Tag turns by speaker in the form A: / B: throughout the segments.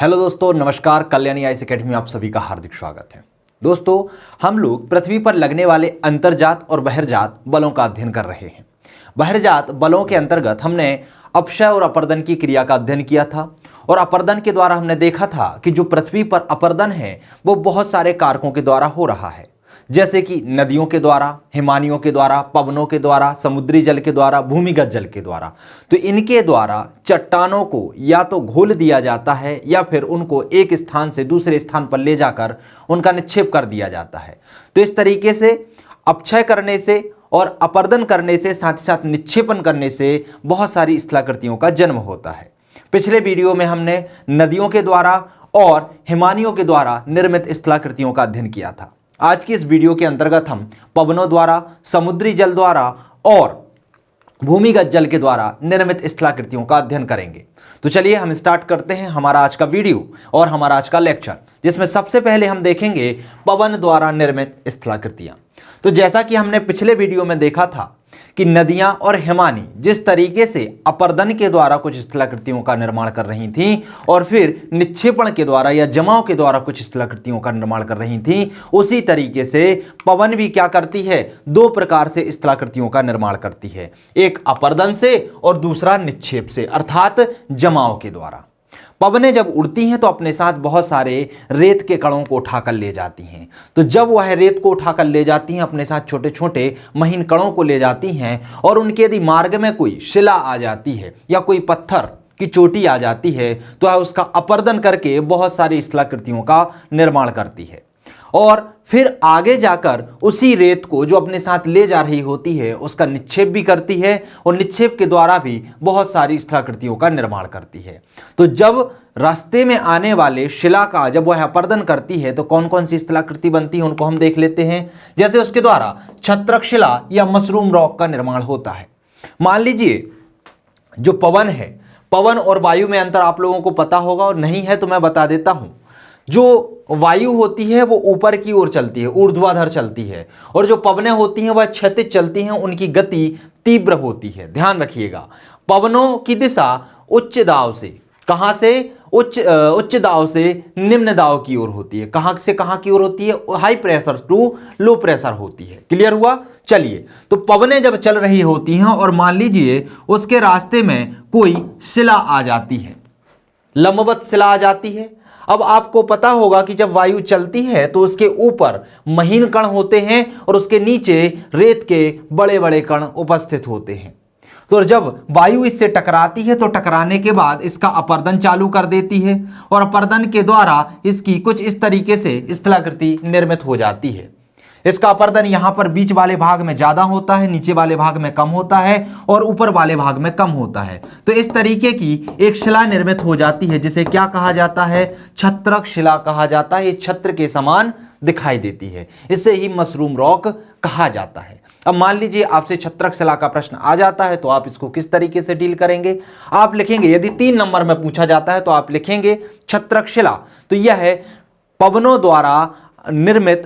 A: Hello दोस्तों, नमस्कार। Kalyani IAS academy में आप सभी का हार्दिक स्वागत है। दोस्तों, हम लोग पृथ्वी पर लगने वाले अंतर्जात और बहिर्जात बलों का अध्ययन कर रहे हैं। बहिर्जात बलों के अंतर्गत हमने अपक्षय और अपर्दन की क्रिया का अध्ययन किया था और अपर्दन के द्वारा हमने देखा था कि जो पृथ्वी पर अपर्दन है वो बहुत सारे कारकों के द्वारा हो रहा है, जैसे कि नदियों के द्वारा, हिमानियों के द्वारा, पवनों के द्वारा, समुद्री जल के द्वारा, भूमिगत जल के द्वारा। तो इनके द्वारा चट्टानों को या तो घोल दिया जाता है या फिर उनको एक स्थान से दूसरे स्थान पर ले जाकर उनका निक्षेप कर दिया जाता है। तो इस तरीके से अपक्षय करने से और अपर्दन करने से, साथ ही साथ निक्षेपण करने से बहुत सारी स्थलाकृतियों का जन्म होता है। पिछले वीडियो में हमने नदियों के द्वारा और हिमानियों के द्वारा निर्मित स्थलाकृतियों का अध्ययन किया था। आज की इस वीडियो के अंतर्गत हम पवनों द्वारा, समुद्री जल द्वारा और भूमिगत जल के द्वारा निर्मित स्थलाकृतियों का अध्ययन करेंगे। तो चलिए हम स्टार्ट करते हैं हमारा आज का वीडियो और हमारा आज का लेक्चर, जिसमें सबसे पहले हम देखेंगे पवन द्वारा निर्मित स्थलाकृतियां। तो जैसा कि हमने पिछले वीडियो में देखा था कि नदियां और हिमानी जिस तरीके से अपर्दन के द्वारा कुछ स्थलाकृतियों का निर्माण कर रही थीं और फिर निक्षेपण के द्वारा या जमाव के द्वारा कुछ स्थलाकृतियों का निर्माण कर रही थीं, उसी तरीके से पवन भी क्या करती है, दो प्रकार से स्थलाकृतियों का निर्माण करती है। एक अपर्दन से और दूसरा निक्षेप से, अर्थात जमाव के द्वारा। पवनें जब उड़ती हैं तो अपने साथ बहुत सारे रेत के कणों को उठाकर ले जाती हैं। तो जब वह रेत को उठाकर ले जाती हैं, अपने साथ छोटे छोटे महीन कणों को ले जाती हैं और उनके यदि मार्ग में कोई शिला आ जाती है या कोई पत्थर की चोटी आ जाती है तो वह उसका अपर्दन करके बहुत सारी स्थलाकृतियों का निर्माण करती है और फिर आगे जाकर उसी रेत को जो अपने साथ ले जा रही होती है उसका निक्षेप भी करती है और निक्षेप के द्वारा भी बहुत सारी स्थलाकृतियों का निर्माण करती है। तो जब रास्ते में आने वाले शिला का जब वह अपर्दन करती है तो कौन कौन सी स्थलाकृति बनती है उनको हम देख लेते हैं। जैसे उसके द्वारा छत्रक शिला या मशरूम रॉक का निर्माण होता है। मान लीजिए जो पवन है, पवन और वायु में अंतर आप लोगों को पता होगा और नहीं है तो मैं बता देता हूं। जो वायु होती है वो ऊपर की ओर चलती है, ऊर्ध्वाधर चलती है, और जो पवनें होती हैं वह क्षैतिज चलती हैं, उनकी गति तीव्र होती है। ध्यान रखिएगा, पवनों की दिशा उच्च दाब से, कहां से, उच्च दाब से निम्न दाब की ओर होती है। कहां से कहां की ओर होती है, high pressure to low pressure होती है। क्लियर हुआ? चलिए, तो पवनें जब चल रही होती हैं और मान लीजिए उसके रास्ते में कोई शिला आ जाती है, लंबवत शिला आ जाती है। अब आपको पता होगा कि जब वायु चलती है तो उसके ऊपर महीन कण होते हैं और उसके नीचे रेत के बड़े बड़े कण उपस्थित होते हैं। तो जब वायु इससे टकराती है तो टकराने के बाद इसका अपर्दन चालू कर देती है और अपर्दन के द्वारा इसकी कुछ इस तरीके से स्थलाकृति निर्मित हो जाती है। इसका अपर्दन यहां पर बीच वाले भाग में ज्यादा होता है, नीचे वाले भाग में कम होता है और ऊपर वाले भाग में कम होता है। तो इस तरीके की एक शिला निर्मित हो जाती है जिसे क्या कहा जाता है, छत्रक शिला कहा जाता है। ये छत्र के समान दिखाई देती है, इसे ही मशरूम रॉक कहा जाता है। अब मान लीजिए आपसे छत्रक शिला का प्रश्न आ जाता है तो आप इसको किस तरीके से डील करेंगे? आप लिखेंगे, यदि 3 नंबर में पूछा जाता है तो आप लिखेंगे छत्रक शिला। तो यह है पवनों द्वारा निर्मित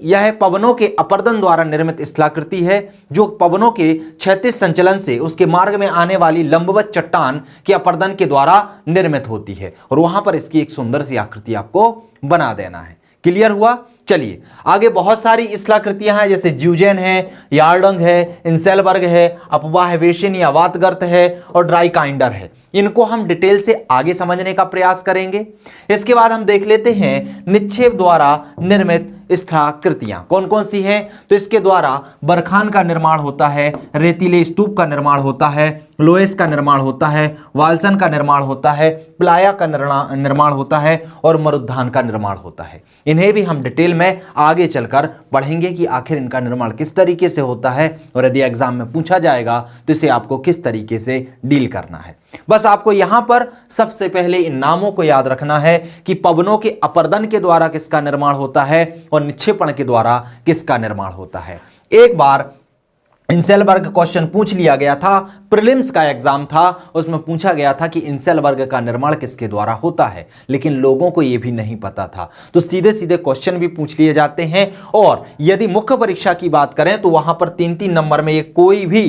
A: यह पवनों के अपर्दन द्वारा निर्मित स्थलाकृति है, जो पवनों के क्षैतिज संचलन से उसके मार्ग में आने वाली लंबवत चट्टान के अपर्दन के द्वारा निर्मित होती है और वहां पर इसकी एक सुंदर सी आकृति आपको बना देना है। क्लियर हुआ? चलिए आगे बहुत सारी स्थलाकृतियां हैं, जैसे ज्यूजेन है, यार्डंग है, इंसेलबर्ग है, अपवाह वेशिन या वातगर्त है और ड्राइकाइंडर है। इनको हम डिटेल से आगे समझने का प्रयास करेंगे। इसके बाद हम देख लेते हैं निक्षेप द्वारा निर्मित स्थलाकृतियां कौन कौन सी हैं। तो इसके द्वारा बरखान का निर्माण होता है, रेतीले स्तूप का निर्माण होता है, लोएस का निर्माण होता है, वाल्सन का निर्माण होता है, प्लाया का निर्माण होता है और मरुद्धान का निर्माण होता है। इन्हें भी हम डिटेल में आगे चलकर पढ़ेंगे कि आखिर इनका निर्माण किस तरीके से होता है और यदि एग्जाम में पूछा जाएगा तो इसे आपको किस तरीके से डील करना है। बस आपको यहां पर सबसे पहले इन नामों को याद रखना है कि पवनों के अपर्दन के द्वारा किसका निर्माण होता है और निक्षेपण के द्वारा किसका निर्माण होता है। एक बार इंसेलबर्ग क्वेश्चन पूछ लिया गया था, प्रीलिम्स का एग्जाम था, उसमें पूछा गया था कि इंसेलबर्ग का निर्माण किसके द्वारा होता है, लेकिन लोगों को यह भी नहीं पता था। तो सीधे सीधे क्वेश्चन भी पूछ लिए जाते हैं और यदि मुख्य परीक्षा की बात करें तो वहां पर 3-3 नंबर में ये कोई भी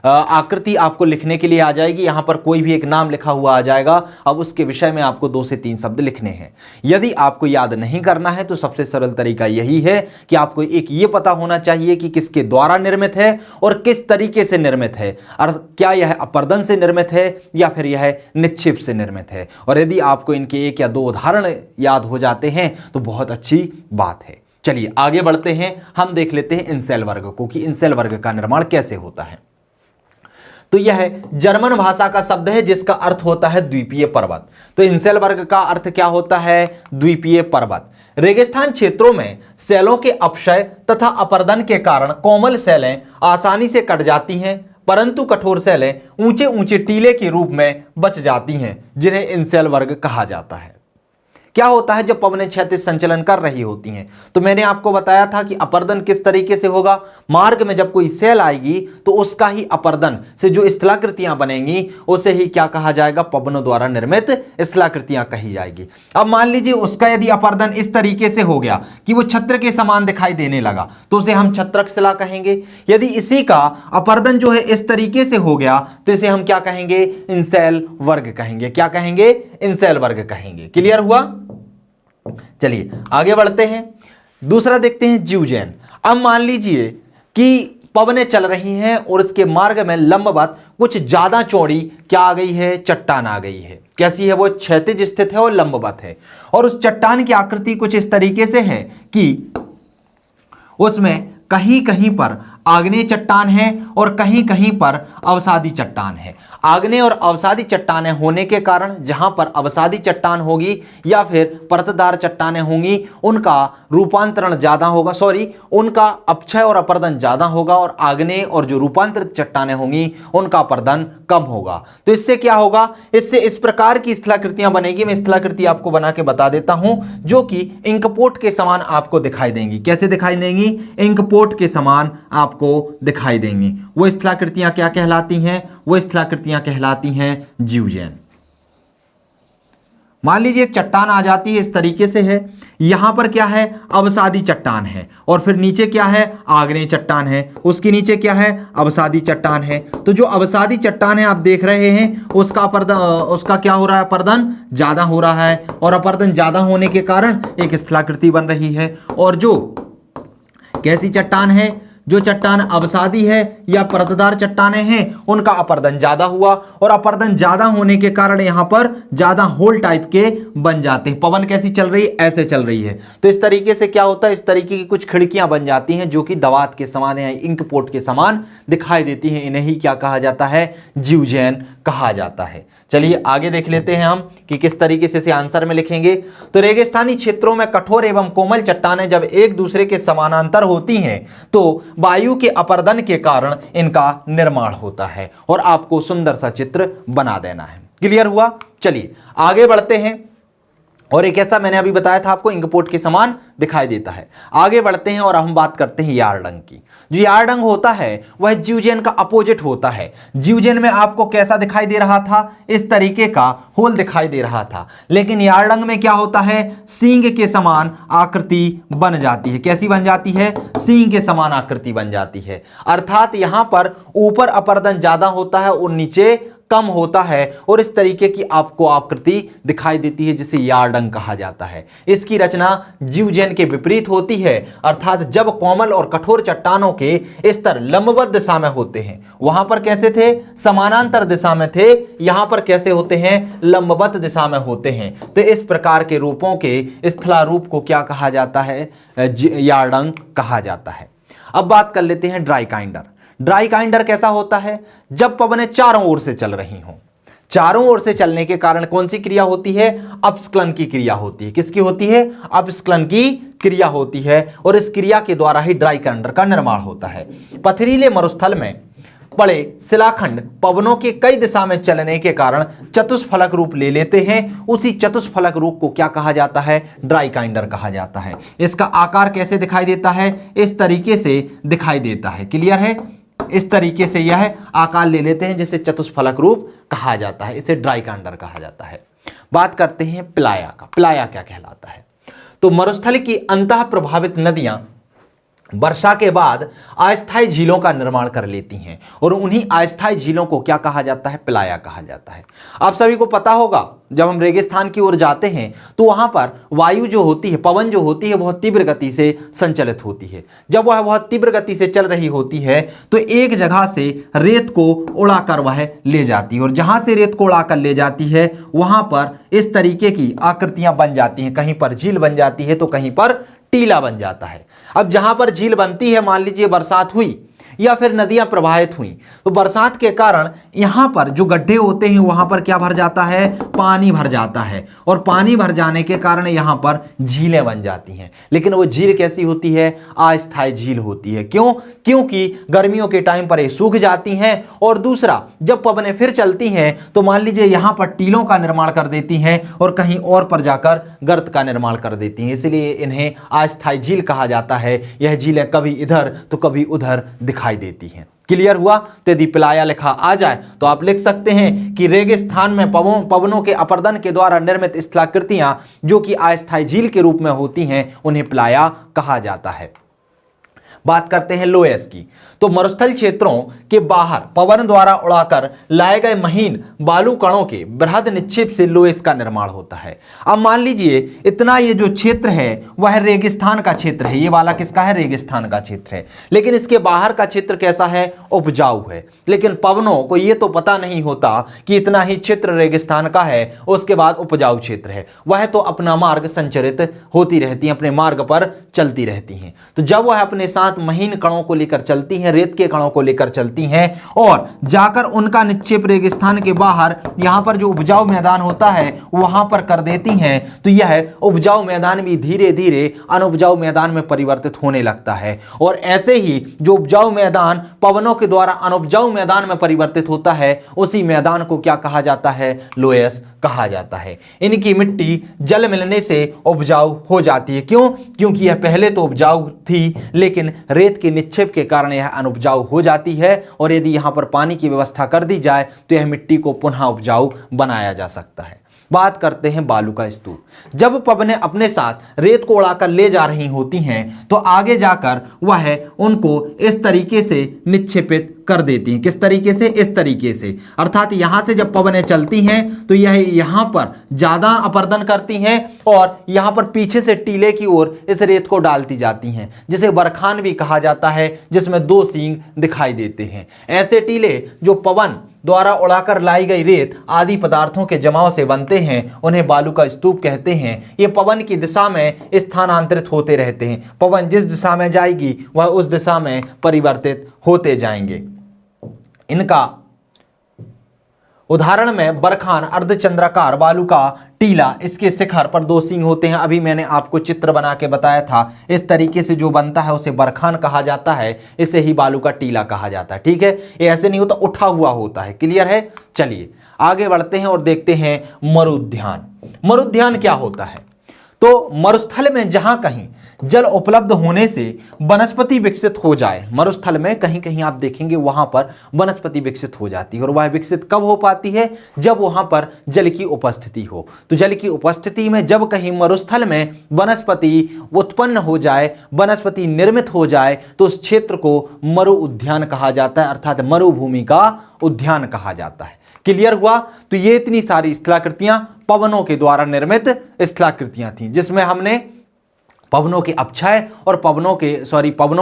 A: आकृति आपको लिखने के लिए आ जाएगी। यहां पर कोई भी एक नाम लिखा हुआ आ जाएगा। अब उसके विषय में आपको 2 से 3 शब्द लिखने हैं। यदि आपको याद नहीं करना है तो सबसे सरल तरीका यही है कि आपको एक ये पता होना चाहिए कि किसके द्वारा निर्मित है और किस तरीके से निर्मित है, और क्या यह अपर्दन से निर्मित है या फिर यह निक्षेप से निर्मित है। और यदि आपको इनके 1 या 2 उदाहरण याद हो जाते हैं तो बहुत अच्छी बात है। चलिए आगे बढ़ते हैं, हम देख लेते हैं इंसेल वर्ग को कि इंसेल वर्ग का निर्माण कैसे होता है। तो यह जर्मन भाषा का शब्द है जिसका अर्थ होता है द्वीपीय पर्वत। तो इंसेल वर्ग का अर्थ क्या होता है? द्वीपीय पर्वत। रेगिस्तान क्षेत्रों में सेलों के अपक्षय तथा अपर्दन के कारण कोमल सेलें आसानी से कट जाती हैं, परंतु कठोर सेलें ऊंचे ऊंचे टीले के रूप में बच जाती हैं, जिन्हें इंसेल वर्ग कहा जाता है। क्या होता है जब पवनें क्षैतिज संचलन कर रही होती हैं? तो मैंने आपको बताया था कि अपर्दन किस तरीके से होगा। मार्ग में जब कोई सेल आएगी तो उसका ही अपर्दन से जो स्थलाकृतियां बनेंगी उसे ही क्या कहा जाएगा? पवनों द्वारा निर्मित स्थलाकृतियां कही जाएगी। अब मान लीजिए उसका यदि अपर्दन इस तरीके से हो गया कि वो छत्र के समान दिखाई देने लगा तो उसे हम छत्रक शिला कहेंगे। यदि इसी का अपर्दन जो है इस तरीके से हो गया तो इसे हम क्या कहेंगे? इंसेल वर्ग कहेंगे। क्या कहेंगे? इंसेल वर्ग कहेंगे। क्लियर हुआ? चलिए आगे बढ़ते हैं, दूसरा देखते हैं जीवजैन। अब मान लीजिए कि पवनें चल रही हैं और इसके मार्ग में लंबवत कुछ ज्यादा चौड़ी क्या आ गई है? चट्टान आ गई है। कैसी है वो? क्षैतिज स्थित है और लंबवत है। और उस चट्टान की आकृति कुछ इस तरीके से है कि उसमें कहीं कहीं पर आग्नेय चट्टान है और कहीं कहीं पर अवसादी चट्टान है। आग्नेय और अवसादी चट्टानें होने के कारण जहां पर अवसादी चट्टान होगी या फिर परतदार चट्टानें होंगी उनका रूपांतरण ज्यादा होगा, उनका अपक्षय और अपर्दन ज्यादा होगा, और आग्नेय और जो रूपांतरित चट्टानें होंगी उनका अपर्दन कम होगा। तो इससे क्या होगा? इससे इस प्रकार की स्थलाकृतियां बनेगी। मैं स्थलाकृति आपको बना के बता देता हूं जो कि इंकपोट के समान आपको दिखाई देंगी। कैसे दिखाई देंगी? इंकपोट के समान आपको दिखाई देंगी। वो स्थलाकृतियां क्या कहलाती हैं? वो स्थलाकृतियां कहलाती हैं जीवजैन। मान लीजिए एक चट्टान आ जाती है, इस तरीके से है। यहां पर क्या है? अवसादी चट्टान है, और फिर नीचे क्या है? आग्नेय चट्टान है। उसके नीचे क्या है? अवसादी चट्टान है। तो जो अवसादी चट्टान है आप देख रहे हैं उसका क्या हो रहा है? अपर्दन ज्यादा हो रहा है, और अपर्दन ज्यादा होने के कारण एक स्थलाकृति बन रही है। और जो कैसी चट्टान है? जो चट्टान अवसादी है या परतदार चट्टानें हैं उनका अपर्दन ज्यादा हुआ, और अपर्दन ज्यादा होने के कारण यहां पर ज्यादा होल टाइप के बन जाते हैं। पवन कैसी चल रही है? ऐसे चल रही है। तो इस तरीके से क्या होता है? इस तरीके की कुछ खिड़कियां बन जाती हैं जो कि दवात के समान या इंकपोट के समान दिखाई देती हैं। इन्हें ही क्या कहा जाता है? जीवजैन कहा जाता है। चलिए आगे देख लेते हैं हम कि किस तरीके से इसे आंसर में लिखेंगे। तो रेगिस्तानी क्षेत्रों में कठोर एवं कोमल चट्टानें जब एक दूसरे के समानांतर होती हैं तो वायु के अपर्दन के कारण इनका निर्माण होता है, और आपको सुंदर सा चित्र बना देना है। क्लियर हुआ? चलिए आगे बढ़ते हैं। और एक ऐसा मैंने अभी बताया था आपको इंकपोट के समान दिखाई देता है। आगे बढ़ते हैं और हम बात करते हैं यार्डंग की। जो यार्डंग होता है वह जीवजैन का अपोजिट होता है। जीवजैन में आपको कैसा दिखाई दे रहा था? इस तरीके का होल दिखाई दे रहा था, लेकिन यार्डंग में क्या होता है? सींग के समान आकृति बन जाती है। कैसी बन जाती है? सींग के समान आकृति बन जाती है। अर्थात यहां पर ऊपर अपर्दन ज्यादा होता है और नीचे कम होता है, और इस तरीके की आपको आकृति दिखाई देती है जिसे यार्डंग कहा जाता है। इसकी रचना जीवजैन के विपरीत होती है, अर्थात जब कोमल और कठोर चट्टानों के स्तर लंबवत दिशा में होते हैं, वहां पर कैसे थे? समानांतर दिशा में थे। यहां पर कैसे होते हैं? लंबवत दिशा में होते हैं। तो इस प्रकार के रूपों के स्थलारूप को क्या कहा जाता है? यार्डंग कहा जाता है। अब बात कर लेते हैं ड्राइकाइंडर। ड्राइकाइंडर कैसा होता है? जब पवनें चारों ओर से चल रही हों। चारों ओर से चलने के कारण कौन सी क्रिया होती है? अपस्खलन की क्रिया होती है। किसकी होती है? अपस्खलन की क्रिया होती है, और इस क्रिया के द्वारा ही ड्राइकाइंडर का निर्माण होता है। पथरीले मरुस्थल में पड़े शिलाखंड पवनों के कई दिशा में चलने के कारण चतुष्फलक रूप ले लेते हैं। उसी चतुष्फलक रूप को क्या कहा जाता है? ड्राइकाइंडर कहा जाता है। इसका आकार कैसे दिखाई देता है? इस तरीके से दिखाई देता है। क्लियर है? इस तरीके से यह आकार ले लेते हैं जिसे चतुष्फलक रूप कहा जाता है। इसे ड्राइकाइंडर कहा जाता है। बात करते हैं प्लाया का। प्लाया क्या कहलाता है? तो मरुस्थल की अंतः प्रभावित नदियां वर्षा के बाद अस्थायी झीलों का निर्माण कर लेती हैं और उन्हीं अस्थायी झीलों को क्या कहा जाता है? प्लाया कहा जाता है। आप सभी को पता होगा जब हम रेगिस्तान की ओर जाते हैं तो वहां पर वायु जो होती है, पवन जो होती है, बहुत तीव्र गति से संचालित होती है। जब वह बहुत तीव्र गति से चल रही होती है तो एक जगह से रेत को उड़ाकर वह ले जाती है और जहां से रेत को उड़ाकर ले जाती है वहां पर इस तरीके की आकृतियां बन जाती हैं। कहीं पर झील बन जाती है तो कहीं पर टीला बन जाता है। अब जहां पर झील बनती है, मान लीजिए बरसात हुई या फिर नदियां प्रवाहित हुई, तो बरसात के कारण यहां पर जो गड्ढे होते हैं वहां पर क्या भर जाता है? पानी भर जाता है और पानी भर जाने के कारण यहां पर झीलें बन जाती हैं। लेकिन वो झील कैसी होती है? अस्थायी झील होती है। क्यों? क्योंकि गर्मियों के टाइम पर ये सूख जाती हैं और दूसरा जब पवनें फिर चलती हैं तो मान लीजिए यहां पर टीलों का निर्माण कर देती हैं और कहीं और पर जाकर गर्त का निर्माण कर देती हैं। इसलिए इन्हें अस्थायी झील कहा जाता है। यह झीलें कभी इधर तो कभी उधर दिखाई देती हैं। क्लियर हुआ? तो यदि प्लाया लिखा आ जाए तो आप लिख सकते हैं कि रेगिस्तान में पवनों के अपरदन के द्वारा निर्मित स्थलाकृतियां जो कि अस्थायी झील के रूप में होती हैं उन्हें प्लाया कहा जाता है। बात करते हैं लोएस की। तो मरुस्थल क्षेत्रों के बाहर पवन द्वारा उड़ाकर लाए गए महीन बालू कणों के बृहद निक्षेप से लोएस का निर्माण होता है। अब मान लीजिए इतना ये जो क्षेत्र है वह रेगिस्तान का क्षेत्र है। ये वाला किसका है? रेगिस्तान का क्षेत्र है। लेकिन इसके बाहर का क्षेत्र कैसा है? उपजाऊ है। लेकिन पवनों को ये तो पता नहीं होता कि इतना ही क्षेत्र रेगिस्तान का है, उसके बाद उपजाऊ क्षेत्र है। वह तो अपना मार्ग संचरित होती रहती है, अपने मार्ग पर चलती रहती हैं। तो जब वह अपने साथ महीन कणों को लेकर चलती हैं, रेत के कणों को लेकर चलती हैं और जाकर उनका निक्षेप रेगिस्तान के बाहर यहां पर जो उपजाऊ मैदान होता है वहां पर कर देती हैं, तो यह उपजाऊ मैदान भी धीरे धीरे अनुपजाऊ मैदान में परिवर्तित होने लगता है। और ऐसे ही जो उपजाऊ मैदान पवनों के द्वारा अनुपजाऊ मैदान में परिवर्तित होता है उसी मैदान को क्या कहा जाता है? लोएस कहा जाता है। इनकी मिट्टी जल मिलने से उपजाऊ हो जाती है। क्यों? क्योंकि यह पहले तो उपजाऊ थी लेकिन रेत के निक्षेप के कारण यह अनुपजाऊ हो जाती है और यदि यहां पर पानी की व्यवस्था कर दी जाए तो यह मिट्टी को पुनः उपजाऊ बनाया जा सकता है। बात करते हैं बालू का स्तूप। जब पवनें अपने साथ रेत को उड़ाकर ले जा रही होती हैं तो आगे जाकर वह उनको इस तरीके से निक्षेपित कर देती हैं। किस तरीके से? इस तरीके से। अर्थात यहां से जब पवनें चलती हैं तो यह यहां पर ज्यादा अपरदन करती हैं और यहां पर पीछे से टीले की ओर इस रेत को डालती जाती हैं, जिसे बरखान भी कहा जाता है, जिसमें दो सींग दिखाई देते हैं। ऐसे टीले जो पवन द्वारा उड़ाकर लाई गई रेत आदि पदार्थों के जमाव से बनते हैं उन्हें बालू का स्तूप कहते हैं। ये पवन की दिशा में स्थानांतरित होते रहते हैं। पवन जिस दिशा में जाएगी वह उस दिशा में परिवर्तित होते जाएंगे। इनका उदाहरण में बरखान अर्धचंद्राकार बालू का टीला, इसके शिखर पर दो सींग होते हैं। अभी मैंने आपको चित्र बना के बताया था। इस तरीके से जो बनता है उसे बरखान कहा जाता है, इसे ही बालू का टीला कहा जाता है। ठीक है, ये ऐसे नहीं होता, उठा हुआ होता है। क्लियर है? चलिए आगे बढ़ते हैं और देखते हैं मरुद्यान। मरुद्यान क्या होता है? तो मरुस्थल में जहां कहीं जल उपलब्ध होने से वनस्पति विकसित हो जाए, मरुस्थल में कहीं कहीं आप देखेंगे वहां पर वनस्पति विकसित हो जाती है। और वह विकसित कब हो पाती है? जब वहां पर जल की उपस्थिति हो। तो जल की उपस्थिति में जब कहीं मरुस्थल में वनस्पति उत्पन्न हो जाए, वनस्पति निर्मित हो जाए, तो उस क्षेत्र को मरु उद्यान कहा जाता है, अर्थात मरुभूमि का उद्यान कहा जाता है। क्लियर हुआ? तो ये इतनी सारी स्थलाकृतियां पवनों के द्वारा निर्मित स्थलाकृतियां थीं, जिसमें हमने पवनों के अपक्षय और पवनों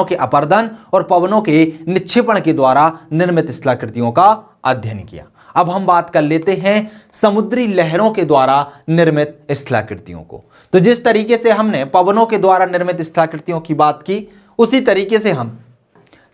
A: के अपरदन और पवनों के निक्षेपण के द्वारा निर्मित स्थलाकृतियों का अध्ययन किया। अब हम बात कर लेते हैं समुद्री लहरों के द्वारा निर्मित स्थलाकृतियों को। तो जिस तरीके से हमने पवनों के द्वारा निर्मित स्थलाकृतियों की बात की, उसी तरीके से हम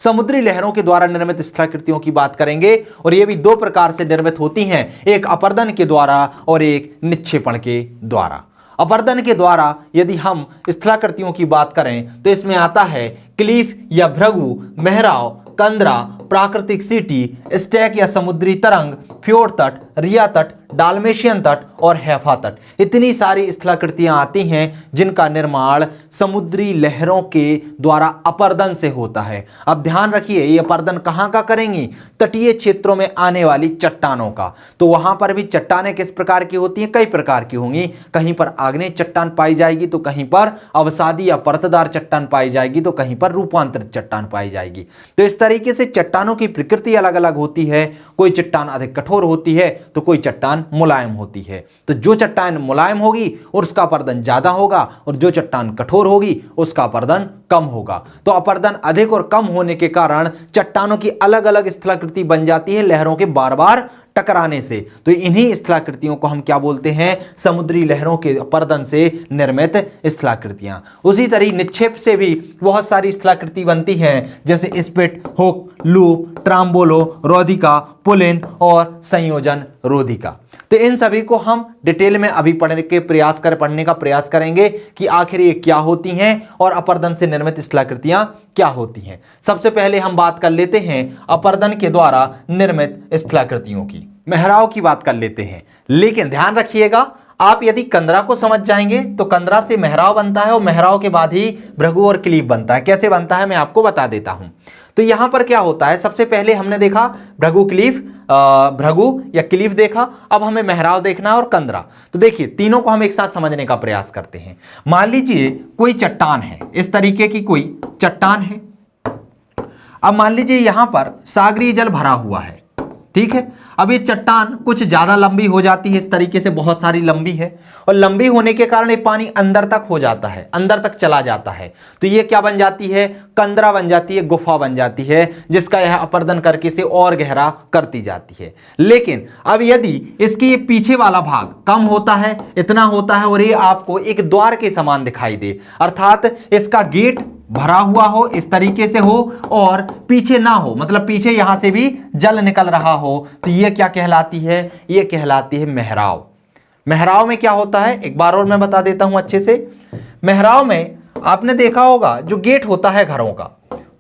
A: समुद्री लहरों के द्वारा निर्मित स्थलाकृतियों की बात करेंगे। और ये भी दो प्रकार से निर्मित होती हैं, एक अपरदन के द्वारा और एक निक्षेपण के द्वारा। अपरदन के द्वारा यदि हम स्थलाकृतियों की बात करें तो इसमें आता है क्लीफ या भृगु, मेहराव, कंदरा, प्राकृतिक सीटी, स्टैक या समुद्री तरंग, फ्योर्ड तट, रिया तट, डाल्मेशियन तट और हैफा तट। इतनी सारी स्थलाकृतियां आती हैं जिनका निर्माण समुद्री लहरों के द्वारा अपरदन से होता है। अब ध्यान रखिए, ये अपरदन कहां का करेंगी? तटीय क्षेत्रों में आने वाली चट्टानों का। तो वहां पर भी चट्टानें किस प्रकार की होती हैं? कई प्रकार की होंगी। कहीं पर आग्नेय चट्टान पाई जाएगी, तो कहीं पर अवसादी या परतदार चट्टान पाई जाएगी, तो कहीं पर रूपांतरित चट्टान पाई जाएगी। तो इस तरीके से चट्टानों की प्रकृति अलग अलग होती है। कोई चट्टान अधिक कठोर होती है तो कोई चट्टान मुलायम होती है। तो जो चट्टान मुलायम होगी उसका अपरदन ज्यादा होगा, और जो चट्टान कठोर होगी उसका अपरदन कम होगा। तो अपरदन अधिक और कम होने के कारण चट्टानों की अलग अलग स्थलाकृति बन जाती है लहरों के बार बार टकराने से। तो इन्हीं स्थलाकृतियों को हम क्या बोलते हैं? समुद्री लहरों के अपरदन से निर्मित स्थलाकृतियां। उसी तरह निक्षेप से भी बहुत सारी स्थलाकृति बनती हैं, जैसे स्पिट, हुक, लूप, ट्राम्बोलो, रोधिका, पुलिन और संयोजन रोधिका। तो इन सभी को हम डिटेल में अभी पढ़ने का प्रयास करेंगे कि आखिर ये क्या होती हैं और अपरदन से निर्मित स्थलाकृतियां क्या होती हैं। सबसे पहले हम बात कर लेते हैं अपरदन के द्वारा निर्मित स्थलाकृतियों की। मेहराव की बात कर लेते हैं, लेकिन ध्यान रखिएगा, आप यदि कंदरा को समझ जाएंगे तो कंदरा से मेहराव बनता है, और मेहराव के बाद ही भृगु और क्लीफ बनता है। कैसे बनता है मैं आपको बता देता हूं। तो यहां पर क्या होता है, सबसे पहले हमने देखा भृगु या क्लीफ देखा, अब हमें मेहराव देखना है और कंदरा। तो देखिए, तीनों को हम एक साथ समझने का प्रयास करते हैं। मान लीजिए कोई चट्टान है, इस तरीके की कोई चट्टान है। अब मान लीजिए यहां पर सागरीय जल भरा हुआ है, ठीक है। अब ये चट्टान कुछ ज्यादा लंबी हो जाती है, इस तरीके से बहुत सारी लंबी है, और लंबी होने के कारण ये पानी अंदर तक हो जाता है, अंदर तक चला जाता है। तो ये क्या बन जाती है? कंदरा बन जाती है, गुफा बन जाती है, जिसका यह अपरदन करके इसे और गहरा करती जाती है। लेकिन अब यदि इसके ये पीछे वाला भाग कम होता है, इतना होता है, और ये आपको एक द्वार के समान दिखाई दे, अर्थात इसका गेट भरा हुआ हो, इस तरीके से हो, और पीछे ना हो, मतलब पीछे यहां से भी जल निकल रहा हो, तो ये क्या कहलाती है? ये कहलाती है मेहराव। मेहराव में क्या होता है, एक बार और मैं बता देता हूं अच्छे से। मेहराव में आपने देखा होगा जो गेट होता है घरों का,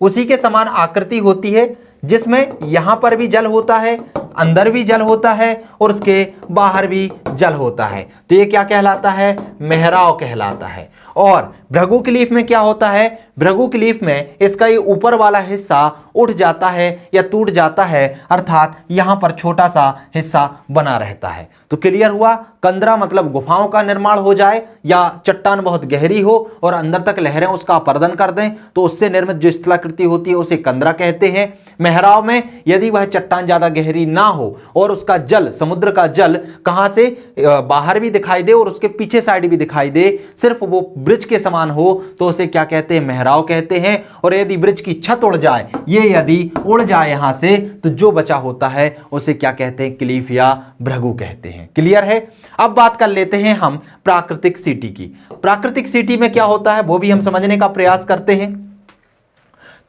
A: उसी के समान आकृति होती है, जिसमें यहां पर भी जल होता है, अंदर भी जल होता है, और उसके बाहर भी जल होता है। तो ये क्या कहलाता है? मेहराव कहलाता है। और भृगु क्लीफ में क्या होता है? भृगु क्लीफ में इसका ये ऊपर वाला हिस्सा उठ जाता है या टूट जाता है, अर्थात यहां पर छोटा सा हिस्सा बना रहता है। तो क्लियर हुआ? कंदरा मतलब गुफाओं का निर्माण हो जाए, या चट्टान बहुत गहरी हो और अंदर तक लहरें उसका अपरदन कर दें, तो उससे निर्मित जो स्थलाकृति होती है उसे कंदरा कहते हैं। मेहराव में यदि वह चट्टान ज्यादा गहरी ना हो और उसका जल, समुद्र का जल कहां से बाहर भी दिखाई दे और उसके पीछे साइड भी दिखाई दे, सिर्फ वो ब्रिज के समान हो, तो उसे क्या कहते हैं? मेहराव कहते हैं। और यदि ब्रिज की छत उड़ जाए, ये यदि उड़ जाए यहां से, तो जो बचा होता है उसे क्या कहते हैं? क्लीफ या भृगु कहते हैं। क्लियर है? अब बात कर लेते हैं हम प्राकृतिक सिटी की। प्राकृतिक सिटी में क्या होता है वो भी हम समझने का प्रयास करते हैं।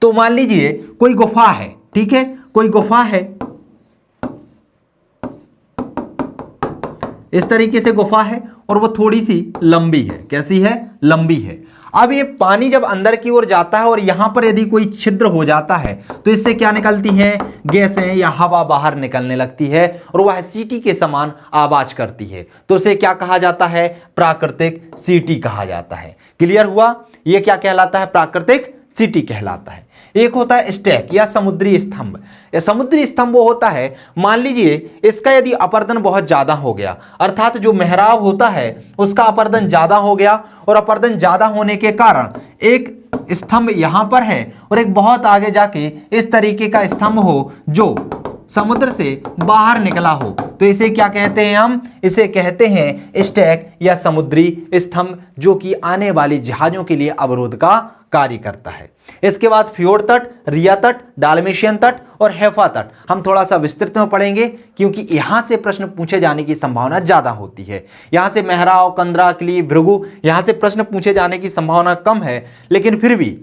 A: तो मान लीजिए कोई गुफा है, ठीक है, कोई गुफा है, इस तरीके से गुफा है, और वो थोड़ी सी लंबी है। कैसी है? लंबी है। अब ये पानी जब अंदर की ओर जाता है और यहां पर यदि कोई छिद्र हो जाता है, तो इससे क्या निकलती हैं? गैसें या हवा बाहर निकलने लगती है, और वह सीटी के समान आवाज करती है। तो उसे क्या कहा जाता है? प्राकृतिक सीटी कहा जाता है। क्लियर हुआ? यह क्या कहलाता है? प्राकृतिक सिटी कहलाता है। एक होता है स्टैक या समुद्री स्तंभ। समुद्री स्तंभ वो होता है, मान लीजिए इसका यदि अपरदन बहुत ज्यादा हो गया, अर्थात जो मेहराव होता है उसका अपरदन ज्यादा हो गया, और अपरदन ज्यादा होने के कारण एक स्तंभ यहां पर है और एक बहुत आगे जाके इस तरीके का स्तंभ हो जो समुद्र से बाहर निकला हो, तो इसे क्या कहते हैं? हम इसे कहते हैं स्टैक या समुद्री स्तंभ, जो कि आने वाली जहाजों के लिए अवरोध का कार्य करता है। इसके बाद फ्योर्ड तट, रिया तट, डाल्मेशियन तट और हैफा तट हम थोड़ा सा विस्तृत में पढ़ेंगे, क्योंकि यहां से प्रश्न पूछे जाने की संभावना ज्यादा होती है। यहां से मेहराव, कंदरा, क्लीफ, भृगु, यहां से प्रश्न पूछे जाने की संभावना कम है, लेकिन फिर भी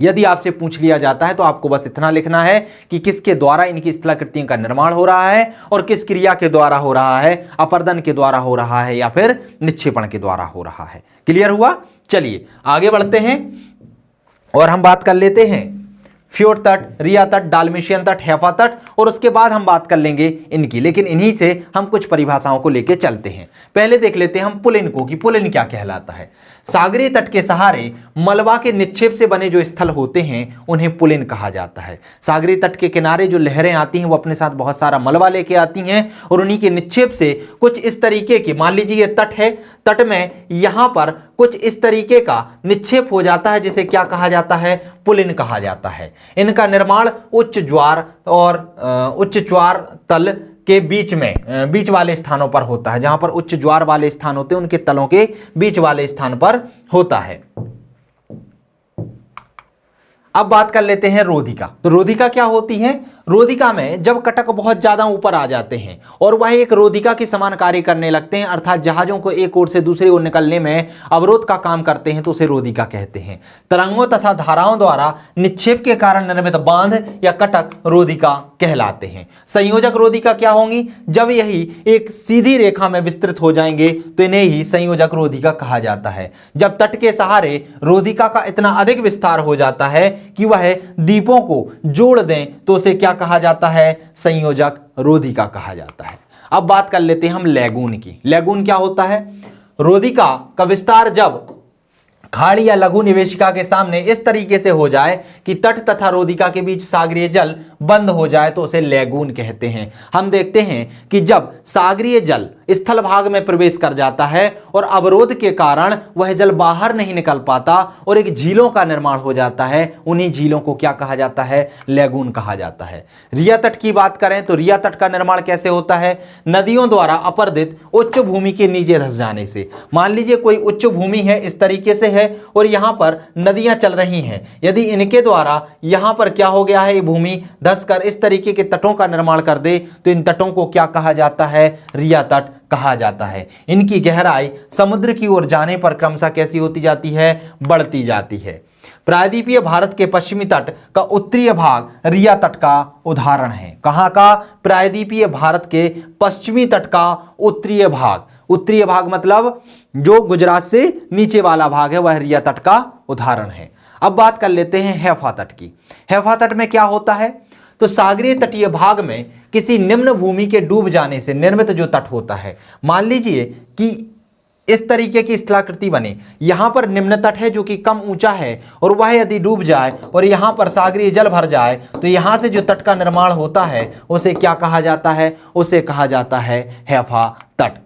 A: यदि आपसे पूछ लिया जाता है तो आपको बस इतना लिखना है कि किसके द्वारा इनकी स्थलाकृतियों का निर्माण हो रहा है और किस क्रिया के द्वारा हो रहा है, अपरदन के द्वारा हो रहा है या फिर निक्षेपण के द्वारा हो रहा है। क्लियर हुआ? चलिए आगे बढ़ते हैं और हम बात कर लेते हैं फ्योर्ड तट, रिया तट, डाल्मेशियन तट, हैफा तट, और उसके बाद हम बात कर लेंगे इनकी, लेकिन इन्हीं से हम कुछ परिभाषाओं को लेकर चलते हैं। पहले देख लेते हैं हम पुलिन को कि पुलिन क्या कहलाता है। सागरीय तट के सहारे मलबा के निक्षेप से बने जो स्थल होते हैं उन्हें पुलिन कहा जाता है। सागरीय तट के किनारे जो लहरें आती हैं वो अपने साथ बहुत सारा मलबा लेके आती हैं और उन्हीं के निक्षेप से कुछ इस तरीके की, मान लीजिए ये तट है, तट में यहां पर कुछ इस तरीके का निक्षेप हो जाता है जिसे क्या कहा जाता है, पुलिन कहा जाता है। इनका निर्माण उच्च ज्वार और उच्च ज्वार तल के बीच वाले स्थानों पर होता है। जहां पर उच्च ज्वार वाले स्थान होते हैं उनके तलों के बीच वाले स्थान पर होता है। अब बात कर लेते हैं रोधिका। तो रोधिका क्या होती है? रोधिका में जब कटक बहुत ज्यादा ऊपर आ जाते हैं और वह एक रोधिका के समान कार्य करने लगते हैं, अर्थात जहाजों को एक ओर से दूसरी ओर निकलने में अवरोध का काम करते हैं, तो उसे रोधिका कहते हैं। तरंगों तथा धाराओं द्वारा निक्षेप के कारण निर्मित बांध या कटक रोधिका कहलाते हैं। संयोजक रोधिका क्या होंगी? जब यही एक सीधी रेखा में विस्तृत हो जाएंगे तो इन्हें ही संयोजक रोधिका कहा जाता है। जब तट के सहारे रोधिका का इतना अधिक विस्तार हो जाता है कि वह द्वीपों को जोड़ दें तो उसे क्या कहा जाता है? संयोजक रोधिका कहा जाता है। अब बात कर लेते हैं हम लैगून की। लैगून क्या होता है? रोधिका का विस्तार जब खाड़ी या लघु निवेशिका के सामने इस तरीके से हो जाए कि तट तथा रोधिका के बीच सागरीय जल बंद हो जाए तो उसे लैगून कहते हैं। हम देखते हैं कि जब सागरीय जल स्थल भाग में प्रवेश कर जाता है और अवरोध के कारण वह जल बाहर नहीं निकल पाता और एक झीलों का निर्माण हो जाता है, उन्हीं झीलों को क्या कहा जाता है? लैगून कहा जाता है। रिया तट की बात करें तो रिया तट का निर्माण कैसे होता है? नदियों द्वारा अपर्दित उच्च भूमि के नीचे धंस जाने से। मान लीजिए कोई उच्च भूमि है, इस तरीके से है और यहां पर नदियां चल रही हैं, यदि इनके द्वारा यहां पर क्या हो गया है, ये भूमि धंसकर इस तरीके के तटों का निर्माण कर दे तो इन तटों को क्या कहा जाता है? रिया तट कहा जाता है। इनकी गहराई समुद्र की ओर जाने पर क्रमशः कैसी होती जाती है? बढ़ती जाती है। प्रायद्वीपीय भारत के पश्चिमी तट का उत्तरीय भाग रिया तट का उदाहरण है। कहां का? प्रायद्वीपीय भारत के पश्चिमी तट का उत्तरीय भाग। उत्तरीय भाग मतलब जो गुजरात से नीचे वाला भाग है वह रिया तट का उदाहरण है। अब बात कर लेते हैं हैफा तट की। हैफा तट में क्या होता है? तो सागरीय तटीय भाग में किसी निम्न भूमि के डूब जाने से निर्मित जो तट होता है, मान लीजिए कि इस तरीके की स्थलाकृति बने, यहां पर निम्न तट है जो कि कम ऊंचा है और वह यदि डूब जाए और यहां पर सागरीय जल भर जाए तो यहां से जो तट का निर्माण होता है उसे क्या कहा जाता है? उसे कहा जाता है हैफा तट।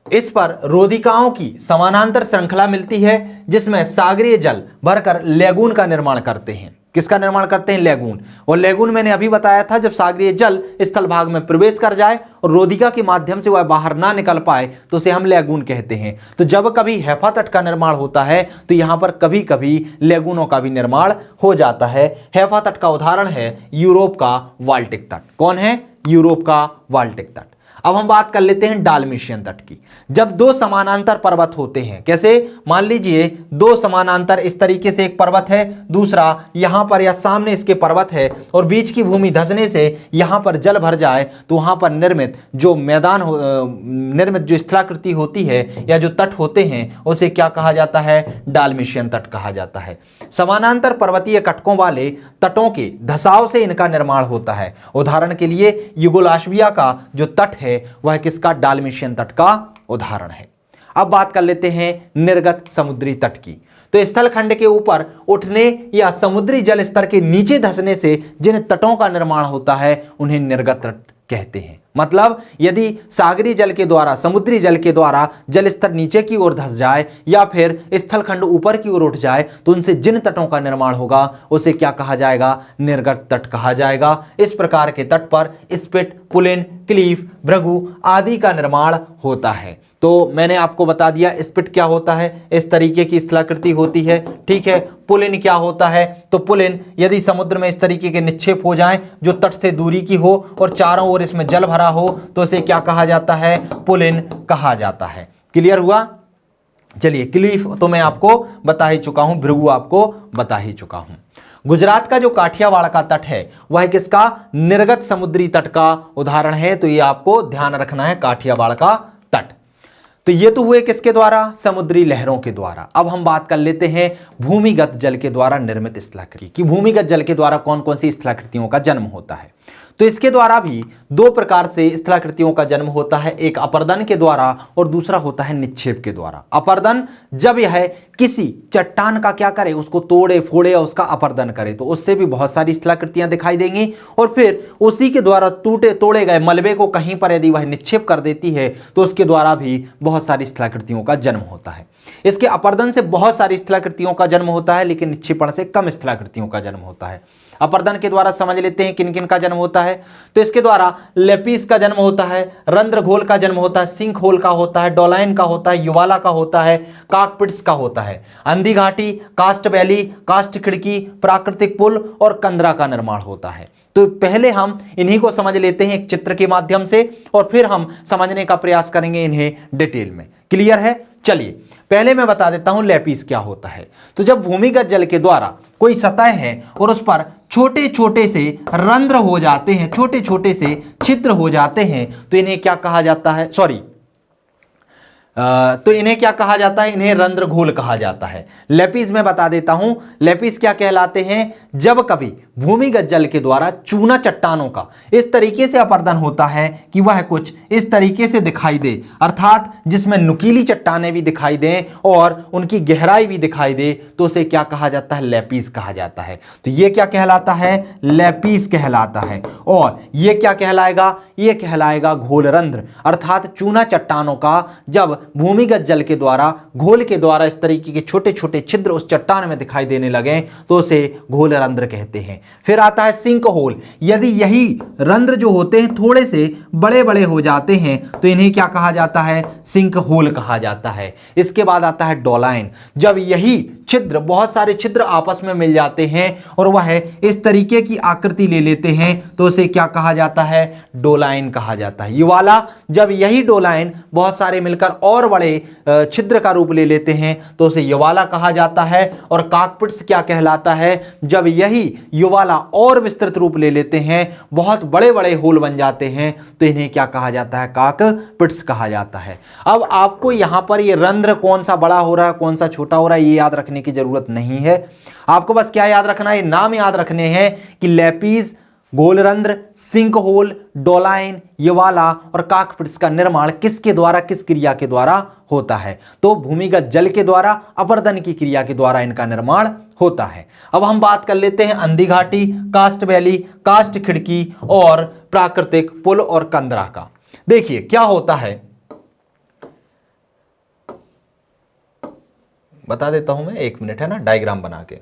A: इस पर रोधिकाओं की समानांतर श्रृंखला मिलती है जिसमें सागरीय जल भरकर लैगून का निर्माण करते हैं। किसका निर्माण करते हैं? लैगून। और लैगून मैंने अभी बताया था, जब सागरीय जल स्थल भाग में प्रवेश कर जाए और रोधिका के माध्यम से वह बाहर ना निकल पाए तो उसे हम लैगून कहते हैं। तो जब कभी हैफा तट का निर्माण होता है तो यहां पर कभी कभी लैगूनों का भी निर्माण हो जाता है। हैफा तट का उदाहरण है यूरोप का बाल्टिक तट। कौन है? यूरोप का बाल्टिक तट। अब हम बात कर लेते हैं डाल्मेशियन तट की। जब दो समानांतर पर्वत होते हैं, कैसे? मान लीजिए दो समानांतर, इस तरीके से एक पर्वत है, दूसरा यहां पर या सामने इसके पर्वत है और बीच की भूमि धंसने से यहां पर जल भर जाए तो वहां पर निर्मित जो निर्मित जो स्थलाकृति होती है या जो तट होते हैं उसे क्या कहा जाता है? डाल्मेशियन तट कहा जाता है। समानांतर पर्वतीय कटकों वाले तटों के धसाव से इनका निर्माण होता है। उदाहरण के लिए युगोस्लाविया का जो तट है वह किसका? डाल्मेशियन तट का उदाहरण है। अब बात कर लेते हैं निर्गत समुद्री तट की। तो स्थल खंड के ऊपर उठने या समुद्री जल स्तर के नीचे धंसने से जिन तटों का निर्माण होता है उन्हें निर्गत तट कहते हैं। मतलब यदि सागरी जल के द्वारा, समुद्री जल के द्वारा जल स्तर नीचे की ओर धंस जाए या फिर स्थल खंड ऊपर की ओर उठ जाए तो उनसे जिन तटों का निर्माण होगा उसे क्या कहा जाएगा? निर्गत तट कहा जाएगा। इस प्रकार के तट पर स्पिट, पुलिन, क्लीफ, भृगु आदि का निर्माण होता है। तो मैंने आपको बता दिया स्पिट क्या होता है, इस तरीके की स्थलाकृति होती है, ठीक है। पुलिन क्या होता है? तो पुलिन यदि समुद्र में इस तरीके के निक्षेप हो जाएं जो तट से दूरी की हो और चारों ओर इसमें जल भरा हो तो इसे क्या कहा जाता है? पुलिन कहा जाता है। क्लियर हुआ? चलिए, क्लीफ तो मैं आपको बता ही चुका हूं, भृगु आपको बता ही चुका हूं। गुजरात का जो काठियावाड़ का तट है वह किसका? निर्गत समुद्री तट का उदाहरण है। तो ये आपको ध्यान रखना है, काठियावाड़ का तट। तो ये तो हुए किसके द्वारा? समुद्री लहरों के द्वारा। अब हम बात कर लेते हैं भूमिगत जल के द्वारा निर्मित स्थलाकृति की भूमिगत जल के द्वारा कौन कौन सी स्थलाकृतियों का जन्म होता है। तो इसके द्वारा भी दो प्रकार से स्थलाकृतियों का जन्म होता है, एक अपर्दन के द्वारा और दूसरा होता है निक्षेप के द्वारा। अपर्दन जब यह किसी चट्टान का क्या करे, उसको तोड़े फोड़े या उसका अपर्दन करे, तो उससे भी बहुत सारी स्थलाकृतियां दिखाई देंगी। और फिर उसी के द्वारा टूटे तोड़े गए मलबे को कहीं पर यदि वह निक्षेप कर देती है तो उसके द्वारा भी बहुत सारी स्थलाकृतियों का जन्म होता है। इसके अपर्दन से बहुत सारी स्थलाकृतियों का जन्म होता है, लेकिन निक्षेपण से कम स्थलाकृतियों का जन्म होता है। अपर्दन के द्वारा समझ लेते हैं किन किन का जन्म होता है। तो इसके द्वारा लेपिस का जन्म होता है, रंध्रघोल का जन्म होता है, सिंक होल का होता है, डोलाइन का होता है, युवाला का होता है, कॉकपिट्स का होता है, अंधी घाटी, कास्ट वैली, कास्ट खिड़की, प्राकृतिक पुल और कंदरा का निर्माण होता है। तो पहले हम इन्हीं को समझ लेते हैं एक चित्र के माध्यम से और फिर हम समझने का प्रयास करेंगे इन्हें डिटेल में। क्लियर है? चलिए पहले मैं बता देता हूं लेपिस क्या होता है। तो जब भूमिगत जल के द्वारा कोई सतह है और उस पर छोटे छोटे से रंध्र हो जाते हैं, छोटे छोटे से छिद्र हो जाते हैं, तो इन्हें क्या कहा जाता है? तो इन्हें क्या कहा जाता है? इन्हें रंध्रघोल कहा जाता है। लेपिस मैं बता देता हूं, लेपिस क्या कहलाते हैं? जब कभी भूमिगत जल के द्वारा चूना चट्टानों का इस तरीके से अपर्दन होता है कि वह कुछ इस तरीके से दिखाई दे, अर्थात जिसमें नुकीली चट्टानें भी दिखाई दें और उनकी गहराई भी दिखाई दे, तो उसे क्या कहा जाता है? लेपिस कहा जाता है। तो ये क्या कहलाता है? लेपिस कहलाता है। और ये क्या कहलाएगा? ये कहलाएगा घोलरंध्र, अर्थात चूना चट्टानों का जब भूमिगत जल के द्वारा घोल के द्वारा इस तरीके के छोटे छोटे छिद्र उस चट्टान में दिखाई देने लगे तो उसे घोलरंध्र कहते हैं। फिर आता है सिंक होल। यदि यही रंध्र जो होते हैं थोड़े से बड़े बड़े हो जाते हैं तो इन्हें क्या कहा जाता है? सिंक होल कहा जाता है। इसके बाद आता है डोलाइन। जब यही छिद्र, बहुत सारे छिद्र आपस में मिल जाते हैं और वह इस तरीके की आकृति ले लेते हैं तो उसे क्या कहा जाता है? डोलाइन कहा जाता है। युवाला, जब यही डोलाइन बहुत सारे मिलकर और बड़े छिद्र का रूप ले लेते हैं तो उसे युवाला कहा जाता है। और कॉकपिट्स क्या कहलाता है? जब यही युवाला और विस्तृत रूप ले लेते हैं, बहुत बड़े बड़े होल बन जाते हैं, तो इन्हें क्या कहा जाता है? कॉकपिट्स कहा जाता है। अब आपको यहां पर ये रंध्र कौन सा बड़ा हो रहा है, कौन सा छोटा हो रहा है, ये याद रखने की जरूरत नहीं है। आपको बस क्या याद रखना है? नाम याद रखने हैं कि लेपिस, घोलरंध्र, सिंक होल, डोलाइन, युवाला और कॉकपिट्स का निर्माण किसके द्वारा, किस क्रिया के द्वारा होता है? तो भूमिगत जल के द्वारा, अपर्दन की क्रिया के द्वारा इनका निर्माण होता है। अब हम बात कर लेते हैं अंधी घाटी, कास्ट वैली, कास्ट खिड़की और प्राकृतिक पुल और कंदरा का। देखिए क्या होता है, बता देता हूं मैं, एक मिनट है ना, डायग्राम बना के।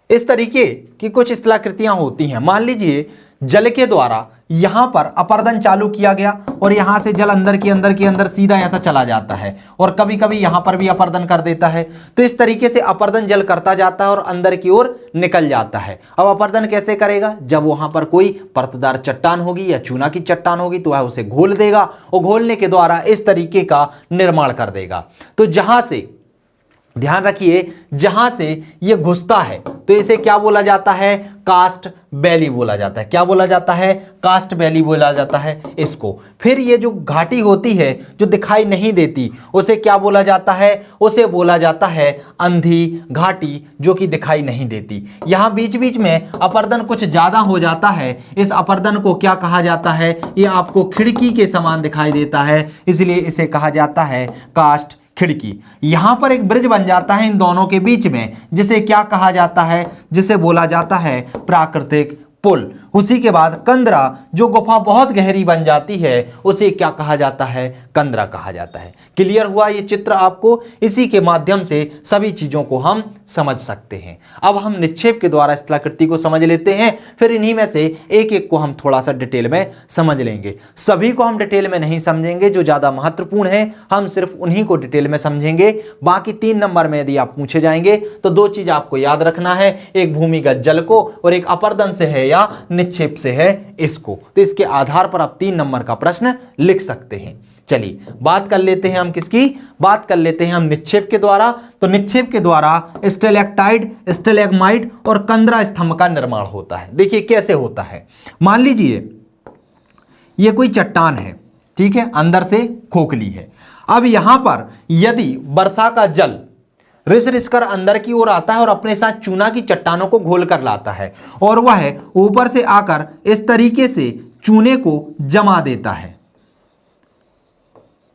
A: इस तरीके की कुछ स्थलाकृतियां होती हैं। मान लीजिए जल के द्वारा यहां पर अपर्दन चालू किया गया और यहां से जल अंदर के अंदर सीधा ऐसा चला जाता है और कभी कभी यहां पर भी अपर्दन कर देता है। तो इस तरीके से अपर्दन जल करता जाता है और अंदर की ओर निकल जाता है। अब अपर्दन कैसे करेगा? जब वहां पर कोई परतदार चट्टान होगी या चूना की चट्टान होगी तो वह उसे घोल देगा और घोलने के द्वारा इस तरीके का निर्माण कर देगा। तो जहां से, ध्यान रखिए, जहां से ये घुसता है तो इसे क्या बोला जाता है? कास्ट वैली बोला जाता है। क्या बोला जाता है? कास्ट वैली बोला जाता है इसको। फिर ये जो घाटी होती है जो दिखाई नहीं देती उसे क्या बोला जाता है? उसे बोला जाता है अंधी घाटी, जो कि दिखाई नहीं देती। यहां बीच बीच में अपर्दन कुछ ज्यादा हो जाता है, इस अपर्दन को क्या कहा जाता है? ये आपको खिड़की के समान दिखाई देता है, इसलिए इसे कहा जाता है कास्ट खिड़की। यहां पर एक ब्रिज बन जाता है इन दोनों के बीच में, जिसे क्या कहा जाता है? जिसे बोला जाता है प्राकृतिक पुल। उसी के बाद कंदरा, जो गुफा बहुत गहरी बन जाती है उसे क्या कहा जाता है? कंदरा कहा जाता है। क्लियर हुआ ये चित्र आपको? इसी के माध्यम से सभी चीजों को हम समझ सकते हैं। अब हम निक्षेप के द्वारा स्थलाकृति को समझ लेते हैं, फिर इन्हीं में से एक एक को हम थोड़ा सा डिटेल में समझ लेंगे। सभी को हम डिटेल में नहीं समझेंगे, जो ज्यादा महत्वपूर्ण है हम सिर्फ उन्हीं को डिटेल में समझेंगे। बाकी 3 नंबर में यदि आप पूछे जाएंगे तो 2 चीज आपको याद रखना है, एक भूमिगत जल को और एक अपर्दन से है या निक्षेप से है इसको। तो इसके आधार पर आप 3 नंबर का प्रश्न लिख सकते हैं। चलिए बात कर लेते हैं हम किसकी, बात कर लेते हैं हम निक्षेप के द्वारा। तो निक्षेप के द्वारा स्टेलेक्टाइट, स्टेलेग्माइट और कंदरा स्तंभ का निर्माण होता है। देखिए कैसे होता है। मान लीजिए ये कोई चट्टान है, ठीक है, अंदर से खोखली है। अब यहां पर यदि वर्षा का जल रिस रिस कर अंदर की ओर आता है और अपने साथ चूना की चट्टानों को घोल कर लाता है और वह ऊपर से आकर इस तरीके से चूने को जमा देता है,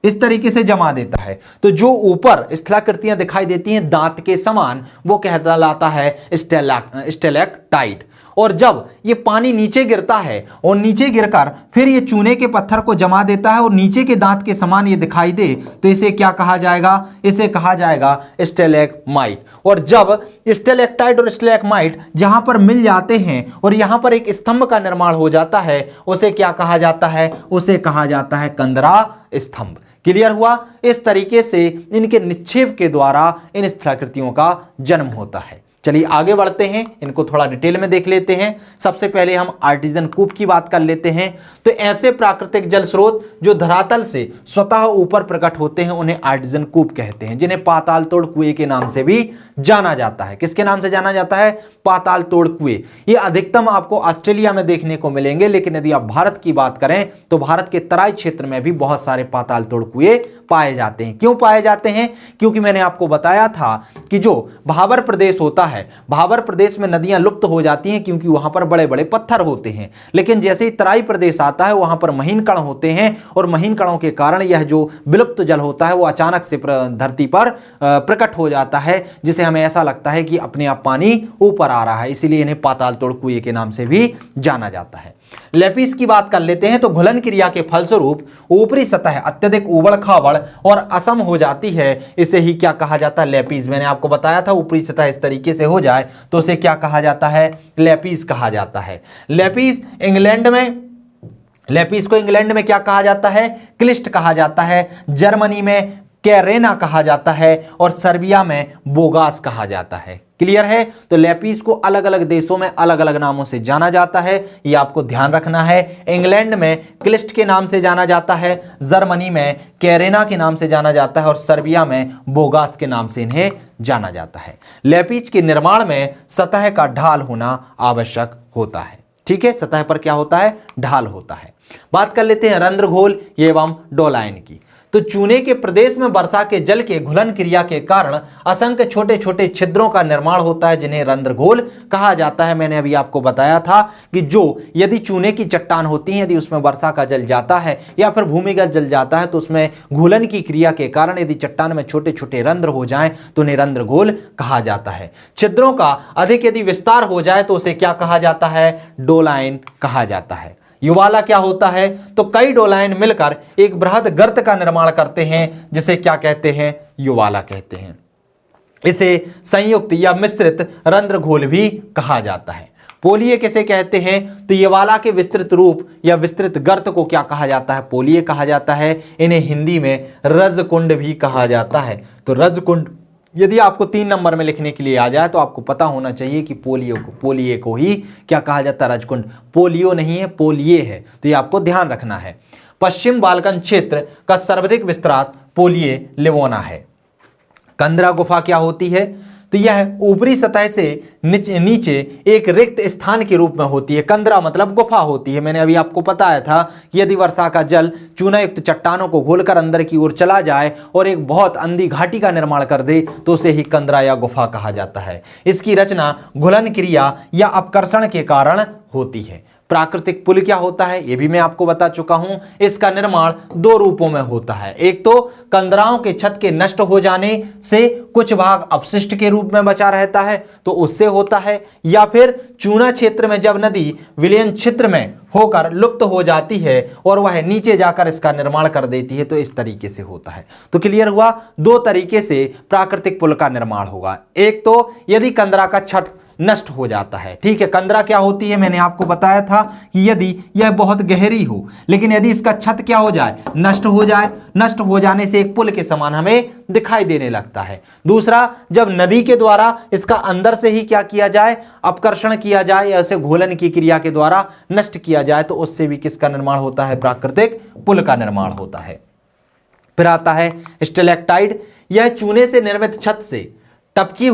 A: इस तरीके से जमा देता है, तो जो ऊपर स्थलाकृतियां दिखाई देती हैं दांत के समान, वो कहलाता है स्टेलेक्टाइट। और जब ये पानी नीचे गिरता है और नीचे गिरकर फिर ये चूने के पत्थर को जमा देता है और नीचे के दांत के समान ये दिखाई दे, तो इसे क्या कहा जाएगा, इसे कहा जाएगा स्टेलेग्माइट। और जब स्टेलेक्टाइट और स्टेलेग्माइट जहां पर मिल जाते हैं और यहां पर एक स्तंभ का निर्माण हो जाता है, उसे क्या कहा जाता है, उसे कहा जाता है कंदरा स्तंभ। क्लियर हुआ। इस तरीके से इनके निक्षेप के द्वारा इन स्थलाकृतियों का जन्म होता है। चलिए आगे बढ़ते हैं, इनको थोड़ा डिटेल में देख लेते हैं। सबसे पहले हम आर्टिजन कूप की बात कर लेते हैं। तो ऐसे प्राकृतिक जल स्रोत जो धरातल से स्वतः ऊपर प्रकट होते हैं उन्हें आर्टिजन कूप कहते हैं, जिन्हें पाताल तोड़ कुएं के नाम से भी जाना जाता है। किसके नाम से जाना जाता है, पाताल तोड़ कुएं। ये अधिकतम आपको ऑस्ट्रेलिया में देखने को मिलेंगे, लेकिन यदि आप भारत की बात करें तो भारत के तराई क्षेत्र में भी बहुत सारे पाताल तोड़ कुएं पाए जाते हैं। क्यों पाए जाते हैं, क्योंकि मैंने आपको बताया था कि जो भाबर प्रदेश होता है, भाबर प्रदेश में नदियां लुप्त हो जाती हैं क्योंकि वहां पर बड़े बड़े पत्थर होते हैं। लेकिन जैसे ही तराई प्रदेश आता है वहां पर महीन कण होते हैं और महीन कणों के कारण यह जो विलुप्त जल होता है वो अचानक से धरती पर प्रकट हो जाता है, जिसे हमें ऐसा लगता है कि अपने आप पानी ऊपर आ रहा है। इसीलिए इन्हें पाताल तोड़ कुएं के नाम से भी जाना जाता है। लेपिस की बात कर लेते हैं। तो घुलन क्रिया के फलस्वरूप ऊपरी सतह अत्यधिक उबड़ खाबड़ और असम हो जाती है, इसे ही क्या कहा जाता है, लेपिस। मैंने आपको बताया था ऊपरी सतह इस तरीके से हो जाए तो उसे क्या कहा जाता है, लेपिस कहा जाता है। लेपिस को इंग्लैंड में क्या कहा जाता है, क्लिस्ट कहा जाता है। जर्मनी में कैरेना कहा जाता है और सर्बिया में बोगास कहा जाता है। क्लियर है। तो लेपिस को अलग अलग देशों में अलग अलग नामों से जाना जाता है, ये आपको ध्यान रखना है। इंग्लैंड में क्लिस्ट के नाम से जाना जाता है, जर्मनी में कैरेना के नाम से जाना जाता है और सर्बिया में बोगास के नाम से इन्हें जाना जाता है। लेपिस के निर्माण में सतह का ढाल होना आवश्यक होता है। ठीक है, सतह पर क्या होता है, ढाल होता है। बात कर लेते हैं रंध्रघोल एवं डोलाइन की। तो चूने के प्रदेश में वर्षा के जल के घुलन क्रिया के कारण असंख्य छोटे छोटे छिद्रों का निर्माण होता है, जिन्हें रंध्रघोल कहा जाता है। मैंने अभी आपको बताया था कि जो यदि चूने की चट्टान होती है, यदि उसमें वर्षा का जल जाता है या फिर भूमिगत जल जाता है तो उसमें घुलन की क्रिया के कारण यदि चट्टान में छोटे छोटे रंध्र हो जाएं तो उन्हें रंध्रघोल कहा जाता है। छिद्रों का अधिक यदि विस्तार हो जाए तो उसे क्या कहा जाता है, डोलाइन कहा जाता है। युवाला क्या होता है, तो कई डोलाइन मिलकर एक बृहद गर्त का निर्माण करते हैं, जिसे क्या कहते हैं, युवाला कहते हैं। इसे संयुक्त या मिश्रित रंध्रघोल भी कहा जाता है। पोलिये किसे कहते हैं, तो युवाला के विस्तृत रूप या विस्तृत गर्त को क्या कहा जाता है, पोलिये कहा जाता है। इन्हें हिंदी में रजकुंड भी कहा जाता है। तो रजकुंड यदि आपको 3 नंबर में लिखने के लिए आ जाए तो आपको पता होना चाहिए कि पोलिये को ही क्या कहा जाता है, रजकुंड। पोलियो नहीं है, पोलिये है, तो ये आपको ध्यान रखना है। पश्चिम बाल्कन क्षेत्र का सर्वाधिक विस्तृत पोलिये लिवोना है। कंदरा गुफा क्या होती है, तो यह ऊपरी सतह से नीचे एक रिक्त स्थान के रूप में होती है। कंदरा मतलब गुफा होती है। मैंने अभी आपको बताया था कि यदि वर्षा का जल चूनायुक्त चट्टानों को घोलकर अंदर की ओर चला जाए और एक बहुत अंधी घाटी का निर्माण कर दे तो उसे ही कंदरा या गुफा कहा जाता है। इसकी रचना घुलन क्रिया या अपकर्षण के कारण होती है। प्राकृतिक पुल क्या होता है, यह भी मैं आपको बता चुका हूं। इसका निर्माण 2 रूपों में होता है। एक तो कंदराओं के छत के नष्ट हो जाने से कुछ भाग अपशिष्ट के रूप में बचा रहता है तो उससे होता है, या फिर चूना क्षेत्र में जब नदी विलयन क्षेत्र में होकर लुप्त हो जाती है और वह नीचे जाकर इसका निर्माण कर देती है, तो इस तरीके से होता है। तो क्लियर हुआ, 2 तरीके से प्राकृतिक पुल का निर्माण होगा। एक तो यदि कंदरा का छत नष्ट हो जाता है। ठीक है, कंदरा क्या होती है, मैंने आपको बताया था कि यदि यह बहुत गहरी हो, लेकिन यदि इसका छत क्या हो जाए, नष्ट हो जाए, नष्ट हो जाने से एक पुल के समान हमें दिखाई देने लगता है। दूसरा, जब नदी के द्वारा इसका अंदर से ही क्या किया जाए, अपकर्षण किया जाए या इसे घोलन की क्रिया के द्वारा नष्ट किया जाए, तो उससे भी किसका निर्माण होता है, प्राकृतिक पुल का निर्माण होता है। फिर आता है स्टेलेक्टाइड। यह चूने से निर्मित छत से टपकी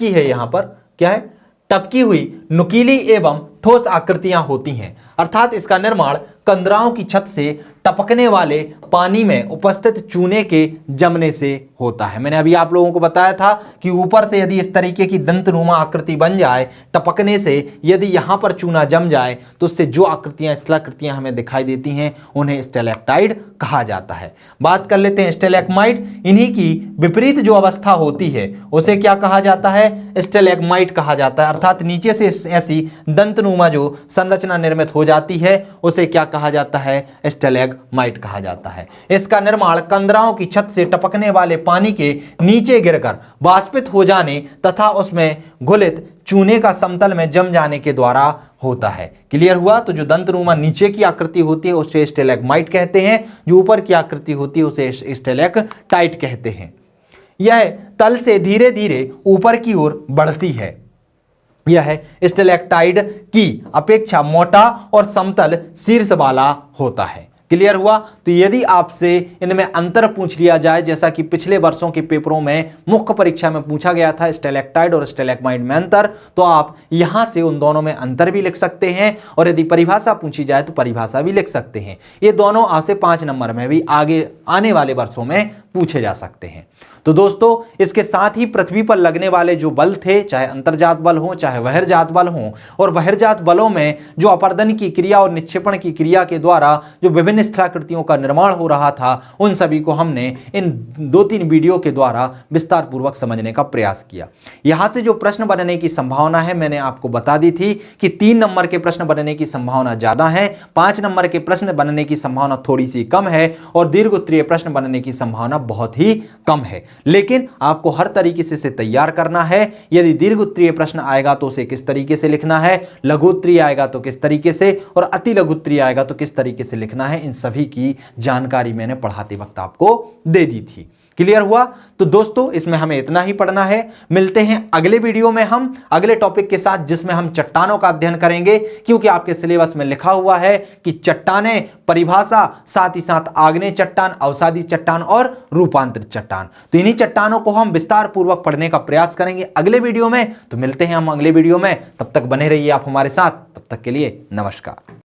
A: है, यहां पर क्या है, टपकी हुई नुकीली एवं ठोस आकृतियां होती हैं, अर्थात इसका निर्माण कंदराओं की छत से टपकने वाले पानी में उपस्थित चूने के जमने से होता है। मैंने अभी आप लोगों को बताया था कि ऊपर से यदि इस तरीके की दंतनुमा आकृति बन जाए, टपकने से यदि यहां पर चूना जम जाए, तो उससे जो आकृतियां, स्थलाकृतियां हमें दिखाई देती हैं, उन्हें स्टेलेक्टाइड कहा जाता है। बात कर लेते हैं स्टेलेग्माइट। इन्हीं की विपरीत जो अवस्था होती है उसे क्या कहा जाता है, स्टेलेग्माइट कहा जाता है, अर्थात नीचे से ऐसी दंतनुमा जो संरचना निर्मित हो जाती है उसे क्या कहा जाता है, स्टेलेग्माइट कहा जाता है। इसका निर्माण कंदराओं की छत से टपकने वाले पानी के नीचे गिरकर वाष्पित हो जाने तथा उसमें घुलित चूने का समतल में जम जाने के द्वारा होता है। क्लियर हुआ? तो जो दंतनुमा नीचे की आकृति होती है उसे स्टेलेग्माइट कहते हैं, जो ऊपर की आकृति होती है उसे स्टेलेक्टाइट कहते हैं। यह तल से धीरे धीरे ऊपर की ओर बढ़ती है। यह स्टेलेक्टाइड की अपेक्षा मोटा और समतल शीर्ष वाला होता है। क्लियर हुआ? तो यदि आपसे इनमें अंतर पूछ लिया जाए, जैसा कि पिछले वर्षों के पेपरों में मुख्य परीक्षा में पूछा गया था स्टेलेक्टाइड और स्टेलेग्माइट में अंतर, तो आप यहां से उन दोनों में अंतर भी लिख सकते हैं, और यदि परिभाषा पूछी जाए तो परिभाषा भी लिख सकते हैं। ये दोनों आपसे 5 नंबर में भी आगे आने वाले वर्षों में पूछे जा सकते हैं। तो दोस्तों, इसके साथ ही पृथ्वी पर लगने वाले जो बल थे, चाहे अंतर्जात बल हो चाहे बहिर्जात बल हो, और बहिर्जात बलों में जो अपर्दन की क्रिया और निक्षेपण की क्रिया के द्वारा जो विभिन्न स्थलाकृतियों का निर्माण हो रहा था, उन सभी को हमने इन 2-3 वीडियो के द्वारा विस्तार पूर्वक समझने का प्रयास किया। यहां से जो प्रश्न बनने की संभावना है मैंने आपको बता दी थी कि 3 नंबर के प्रश्न बनने की संभावना ज्यादा है, 5 नंबर के प्रश्न बनने की संभावना थोड़ी सी कम है, और दीर्घ उत्तरीय प्रश्न बनने की संभावना बहुत ही कम है। लेकिन आपको हर तरीके से इसे तैयार करना है। यदि दीर्घ उत्तरीय प्रश्न आएगा तो उसे किस तरीके से लिखना है, लघु उत्तरीय आएगा तो किस तरीके से, और अति लघु उत्तरीय आएगा तो किस तरीके से लिखना है, इन सभी की जानकारी मैंने पढ़ाते वक्त आपको दे दी थी। क्लियर हुआ? तो दोस्तों, इसमें हमें इतना ही पढ़ना है। मिलते हैं अगले वीडियो में हम अगले टॉपिक के साथ, जिसमें हम चट्टानों का अध्ययन करेंगे, क्योंकि आपके सिलेबस में लिखा हुआ है कि चट्टानें, परिभाषा, साथ ही साथ आग्नेय चट्टान, अवसादी चट्टान और रूपांतरित चट्टान। तो इन्हीं चट्टानों को हम विस्तार पूर्वक पढ़ने का प्रयास करेंगे अगले वीडियो में। तो मिलते हैं हम अगले वीडियो में, तब तक बने रहिए आप हमारे साथ। तब तक के लिए नमस्कार।